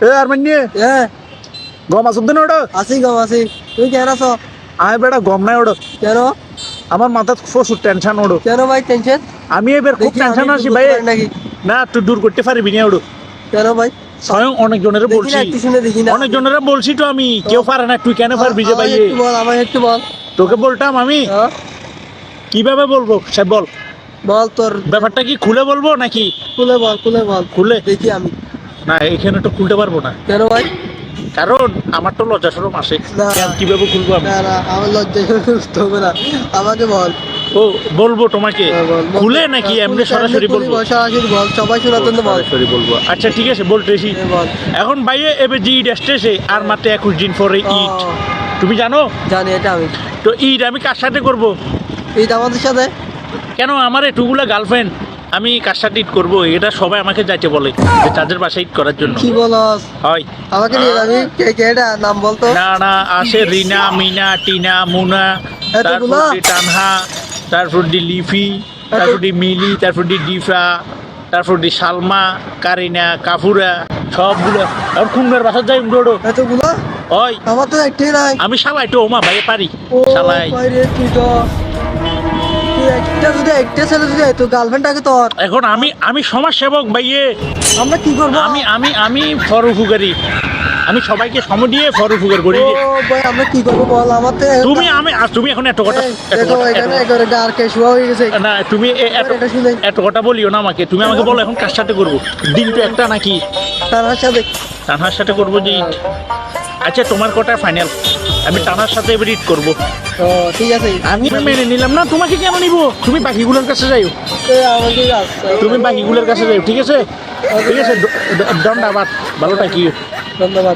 এ আর মান্নি এ গম আসুন দিন ওটা আসি গম আসি তুই কেন আছো? আমি বেটা গম নাই ওটা কেন আমার মাথা প্রচুর টেনশন ওড়ো কেন ভাই টেনশন? আমি এবার খুব দেখি টেনশন আমি আছি একটু ভাই বুঝতে পারি নাকি? না তুই দূর করতে পারবি না ওড়ো কেন ভাই? স্বয়ং অনেকজনের দেখি বলছি না, একটু শুনে দেখি না। অনেকজনের বলছি তো আমি কেউ পারে না তুই কেন পারবি যে ভাই আমায় একটু বল, আমায় একটু বল। তোকে বলতাম আমি হ্যাঁ? কিভাবে বলবো সে বল বল তোর ব্যাপারটা কি খুলে বলবো নাকি খুলে বল, খুলে বল, খুলে দেখি আমি। না এখানে তো খুলতে পারবো না কেন ভাই? কারণ আমার তো লজ্জা সরম আসে না। কিভাবে খুলবো আমি না না, আমার লজ্জা করতে হবে না, আমাকে বল। ও বলবো তোমাকে বল, বল। খুলে নাকি এমনি সরাসরি বলবো সরাসরি বল, সবাই শোনাতেন তো বল। সরাসরি বলবো আচ্ছা ঠিক আছে বলতেছি বল। এখন বাইরে এবার যে ঈদ আসতেছে আর মাত্র 21 দিন পরে ঈদ ও, তুমি জানো জানি এটা আমি। তো ঈদ আমি কার সাথে করব এই তো আমাদের সাথে। কেন আমার এটুকুলা গার্লফ্রেন্ড আমি কার সাথে ঈদ করবো এটা সবাই আমাকে যাইতে বলে যে তাদের বাসায় ঈদ করার জন্য কি বলস? হয় আমাকে নিয়ে যাবি? কে কে এটা নাম বলতো? না না আসে রিনা মিনা টিনা মুনা তারপর এতগুলা? দি তানহা তারপর দি লিফি তারপর দি মিলি তারপর দি ডিফা তারপর দি সালমা কারিনা কাফুরা সবগুলো আর কুমড়ার বাসা যাই উড়ো এতগুলো? ওই আমার তো একটাই নাই। আমি শালাই তো ওমা ভাই পারি ও শালাই ভাই রে, তুই একটা যদি একটা ছেলে যদি তো গার্লফ্রেন্ড থাকে তোর, এখন আমি সমাজ সেবক ভাইয়ে আমরা কি করবো? আমি ফরউফুগারি আমি সবাইকে সম দিয়ে ফরউফুগার করি ও ভাই আমরা কি করবো বল? আমার তো তুমি এখন এত কথা দেখো এখানে একেবারে ডার্কে শোয়া হয়ে গেছে। না তুমি এটা শুনে এত কথা বলিও না আমাকে তুমি আমাকে বলো এখন কার সাথে করবো দিন তো একটা নাকি তার সাথে। তানহার সাথে করবো যে ঈদ আচ্ছা তোমার কটা ফাইনাল আমি তানহার সাথে এবার ঈদ করবো ও ঠিক আছে, আমি মেনে নিলাম না তোমাকে কেন নিবো তুমি বাকিগুলোর কাছে যাইও আমাকে আসতে হবে। তুমি বাকিগুলোর কাছে যাইও ঠিক আছে ঠিক আছে দণ্ডাবাদ ভালো থাকিও ধন্যবাদ।